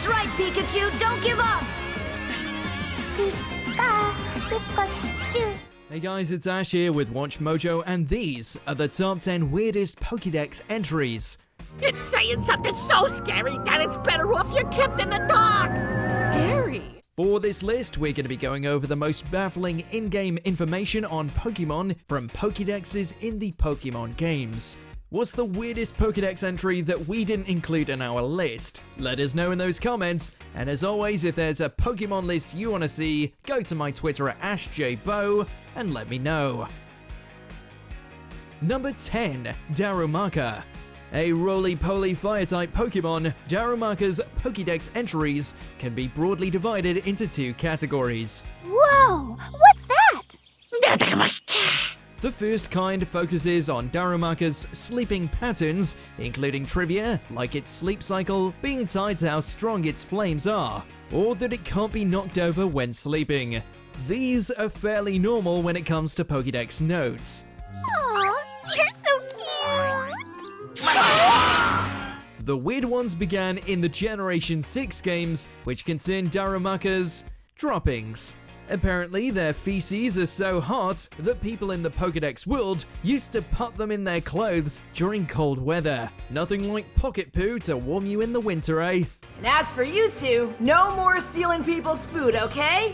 That's right, Pikachu. Don't give up. Pikachu. Hey guys, it's Ash here with WatchMojo, and these are the top 10 weirdest Pokedex entries. It's saying something so scary that it's better off you're kept in the dark! Scary. For this list, we're going to be going over the most baffling in-game information on Pokemon from Pokedexes in the Pokemon games. What's the weirdest Pokedex entry that we didn't include in our list? Let us know in those comments, and as always, if there's a Pokemon list you want to see, go to my Twitter at AshJBo and let me know. Number 10. Darumaka. A roly-poly fire-type Pokemon, Darumaka's Pokedex entries can be broadly divided into two categories. Whoa, what's that? The first kind focuses on Darumaka's sleeping patterns, including trivia like its sleep cycle being tied to how strong its flames are, or that it can't be knocked over when sleeping. These are fairly normal when it comes to Pokedex notes. Aw, you're so cute. The weird ones began in the Generation 6 games, which concerned Darumaka's droppings. Apparently, their feces are so hot that people in the Pokedex world used to put them in their clothes during cold weather. Nothing like pocket poo to warm you in the winter, eh? And as for you two, no more stealing people's food, okay?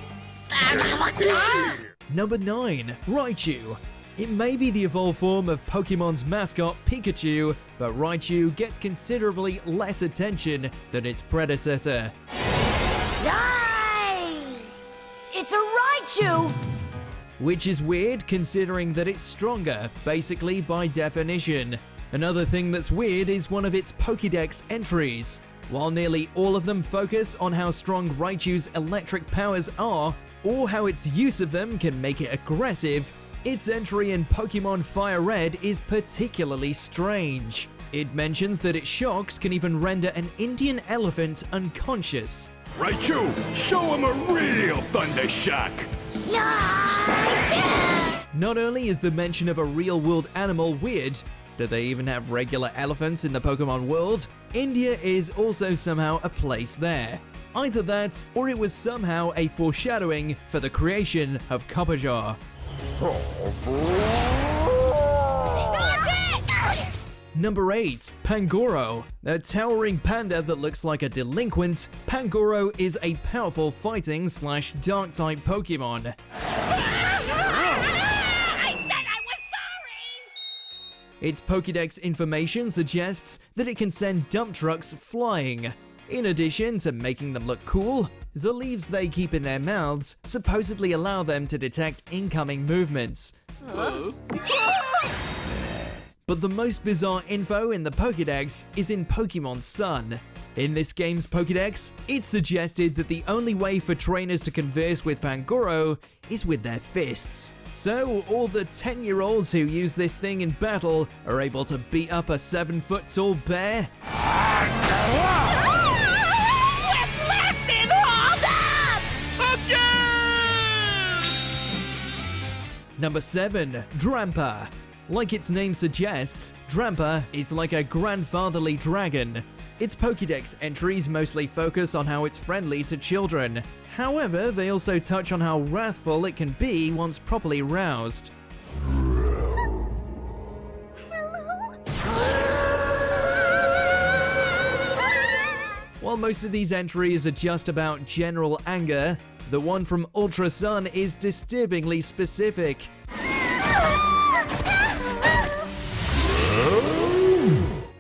Number 9. Raichu. It may be the evolved form of Pokemon's mascot Pikachu, but Raichu gets considerably less attention than its predecessor. Yay! It's a Raichu! Which is weird considering that it's stronger, basically by definition. Another thing that's weird is one of its Pokedex entries. While nearly all of them focus on how strong Raichu's electric powers are, or how its use of them can make it aggressive, its entry in Pokemon Fire Red is particularly strange. It mentions that its shocks can even render an Indian elephant unconscious. Raichu, show him a real thunder shock! Not only is the mention of a real-world animal weird, do they even have regular elephants in the Pokemon world? India is also somehow a place there. Either that, or it was somehow a foreshadowing for the creation of Copperjaw. Number 8. Pangoro. A towering panda that looks like a delinquent, Pangoro is a powerful fighting / dark type Pokemon. I said I was sorry! Its Pokedex information suggests that it can send dump trucks flying. In addition to making them look cool, the leaves they keep in their mouths supposedly allow them to detect incoming movements. But the most bizarre info in the Pokedex is in Pokemon Sun. In this game's Pokedex, it's suggested that the only way for trainers to converse with Pangoro is with their fists. So all the 10-year-olds who use this thing in battle are able to beat up a 7-foot-tall bear? Number 7. Drampa. Like its name suggests, Drampa is like a grandfatherly dragon. Its Pokedex entries mostly focus on how it's friendly to children. However, they also touch on how wrathful it can be once properly roused. While most of these entries are just about general anger, the one from Ultra Sun is disturbingly specific.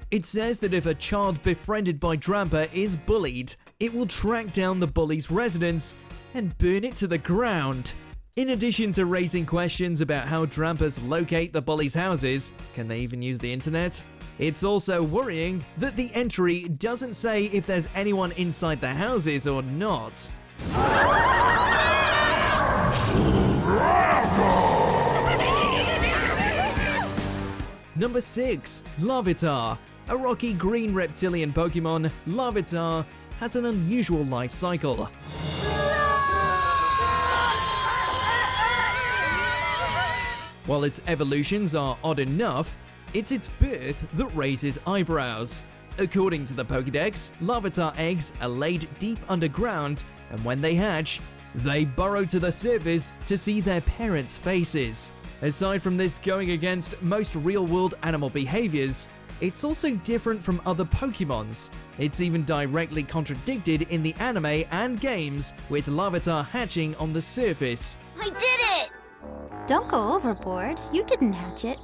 It says that if a child befriended by Drampa is bullied, it will track down the bully's residence and burn it to the ground. In addition to raising questions about how Drampas locate the bullies' houses, can they even use the internet? It's also worrying that the entry doesn't say if there's anyone inside the houses or not. Number 6. Larvitar. A rocky green reptilian Pokemon, Larvitar has an unusual life cycle. While its evolutions are odd enough, it's its birth that raises eyebrows. According to the Pokedex, Larvitar eggs are laid deep underground, and when they hatch, they burrow to the surface to see their parents' faces. Aside from this going against most real-world animal behaviors, it's also different from other Pokemons. It's even directly contradicted in the anime and games, with Larvitar hatching on the surface. I did it! Don't go overboard. You didn't hatch it.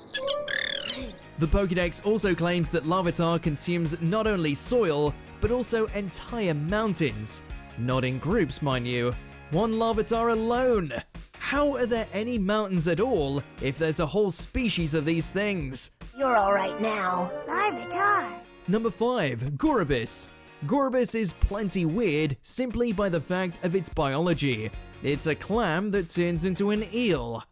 The Pokedex also claims that Larvitar consumes not only soil, but also entire mountains. Not in groups, mind you. One Larvitar alone. How are there any mountains at all if there's a whole species of these things? You're alright now. Larvitar. Number 5. Gorobus. Gorobus is plenty weird simply by the fact of its biology. It's a clam that turns into an eel.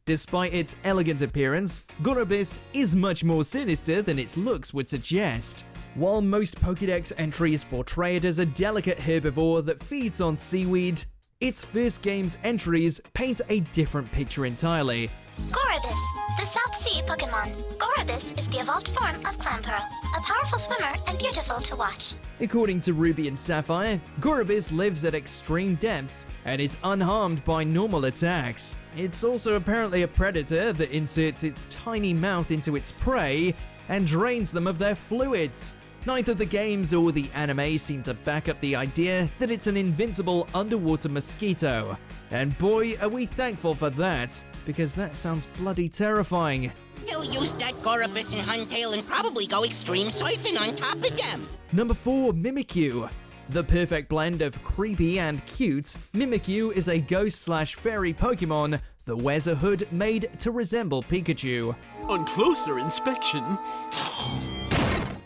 Despite its elegant appearance, Gorobus is much more sinister than its looks would suggest. While most Pokedex entries portray it as a delicate herbivore that feeds on seaweed, its first game's entries paint a different picture entirely. Gorobus, the South Sea Pokemon. Gorobus is the evolved form of Clampearl, a powerful swimmer and beautiful to watch. According to Ruby and Sapphire, Gorobus lives at extreme depths and is unharmed by normal attacks. It's also apparently a predator that inserts its tiny mouth into its prey and drains them of their fluids. Neither the games or the anime seem to back up the idea that it's an invincible underwater mosquito. And boy, are we thankful for that, because that sounds bloody terrifying. He'll use that Gorobus and Huntail and probably go extreme surfing on top of them. Number 4. Mimikyu. The perfect blend of creepy and cute, Mimikyu is a ghost/fairy Pokemon that wears a hood made to resemble Pikachu. On closer inspection...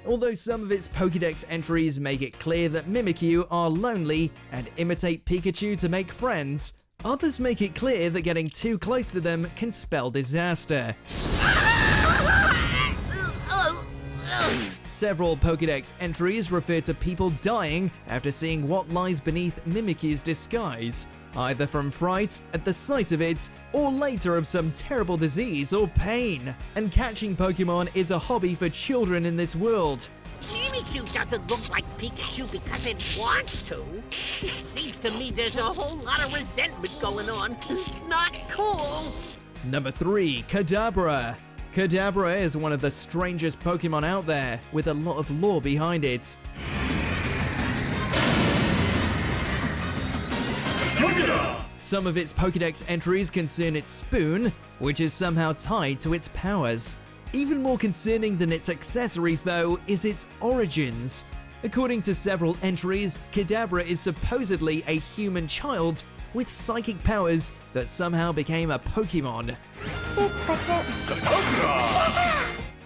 Although some of its Pokedex entries make it clear that Mimikyu are lonely and imitate Pikachu to make friends, others make it clear that getting too close to them can spell disaster. Several Pokedex entries refer to people dying after seeing what lies beneath Mimikyu's disguise, either from fright at the sight of it, or later of some terrible disease or pain. And catching Pokemon is a hobby for children in this world. Mimikyu doesn't look like Pikachu because it wants to. It seems to me there's a whole lot of resentment going on. It's not cool. Number 3. Kadabra. Kadabra is one of the strangest Pokemon out there, with a lot of lore behind it. Some of its Pokedex entries concern its spoon, which is somehow tied to its powers. Even more concerning than its accessories, though, is its origins. According to several entries, Kadabra is supposedly a human child with psychic powers that somehow became a Pokemon.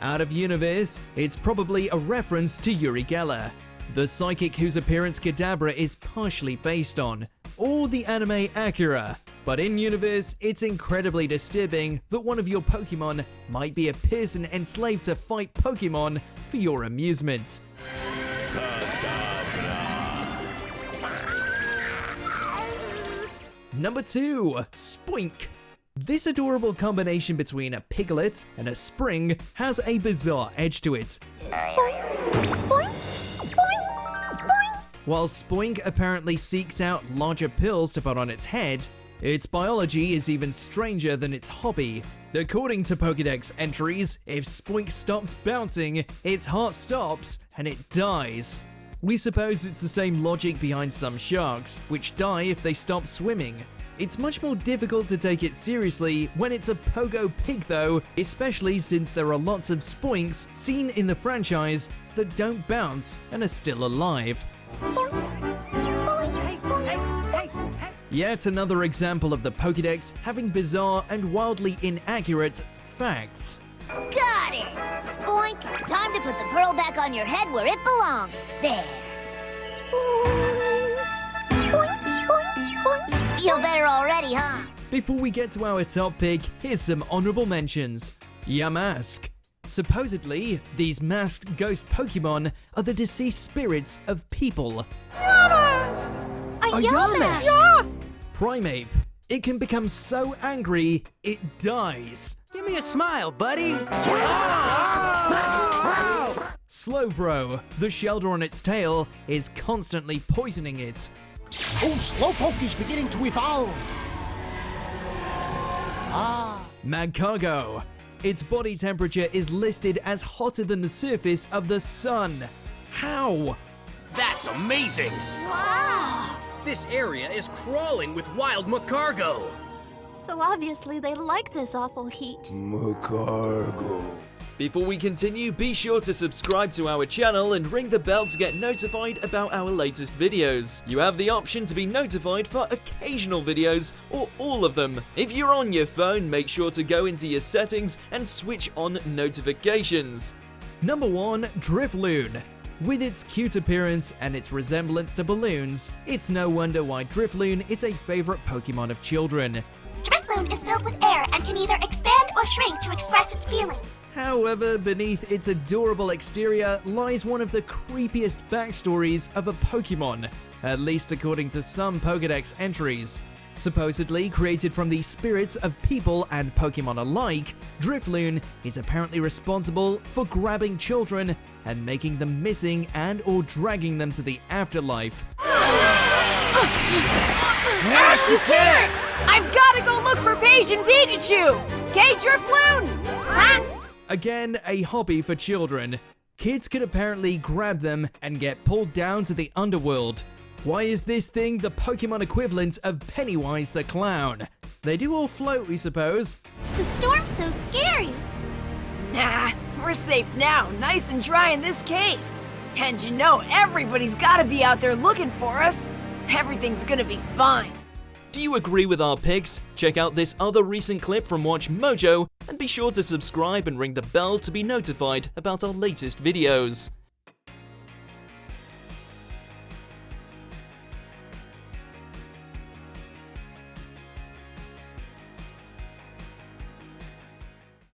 Out of universe, it's probably a reference to Uri Geller, the psychic whose appearance Kadabra is partially based on, or the anime Akira. But in universe, it's incredibly disturbing that one of your Pokemon might be a person enslaved to fight Pokemon for your amusement. Number 2. Spoink. This adorable combination between a piglet and a spring has a bizarre edge to it. While Spoink apparently seeks out larger pills to put on its head, its biology is even stranger than its hobby. According to Pokedex entries, if Spoink stops bouncing, its heart stops and it dies. We suppose it's the same logic behind some sharks, which die if they stop swimming. It's much more difficult to take it seriously when it's a pogo pig though, especially since there are lots of Spoinks seen in the franchise that don't bounce and are still alive. Yet another example of the Pokedex having bizarre and wildly inaccurate facts. Got it! Spoink, time to put the pearl back on your head where it belongs. There. Feel better already, huh? Before we get to our top pick, here's some honorable mentions. Yamask. Supposedly, these masked ghost Pokemon are the deceased spirits of people. A Yamask! Primeape. It can become so angry, it dies. Give me me a smile, buddy. Slowbro, the shelter on its tail, is constantly poisoning it. Oh, Slowpoke is beginning to evolve. Magcargo, its body temperature is listed as hotter than the surface of the sun. How? That's amazing! Wow! This area is crawling with wild Magcargo. So obviously they like this awful heat. Magcargo. Before we continue, be sure to subscribe to our channel and ring the bell to get notified about our latest videos. You have the option to be notified for occasional videos or all of them. If you're on your phone, make sure to go into your settings and switch on notifications. Number 1, Drifloon. With its cute appearance and its resemblance to balloons, it's no wonder why Drifloon is a favorite Pokemon of children. Drifloon is filled with air and can either expand or shrink to express its feelings. However, beneath its adorable exterior lies one of the creepiest backstories of a Pokemon, at least according to some Pokedex entries. Supposedly created from the spirits of people and Pokemon alike, Drifloon is apparently responsible for grabbing children and making them missing and or dragging them to the afterlife. Ash, you can't! I've gotta go look for Paige and Pikachu! Okay, Drifloon? Again, a hobby for children. Kids could apparently grab them and get pulled down to the underworld. Why is this thing the Pokemon equivalent of Pennywise the Clown? They do all float, we suppose. The storm's so scary. Nah, we're safe now, nice and dry in this cave. And you know everybody's gotta be out there looking for us. Everything's gonna be fine. Do you agree with our picks? Check out this other recent clip from WatchMojo and be sure to subscribe and ring the bell to be notified about our latest videos.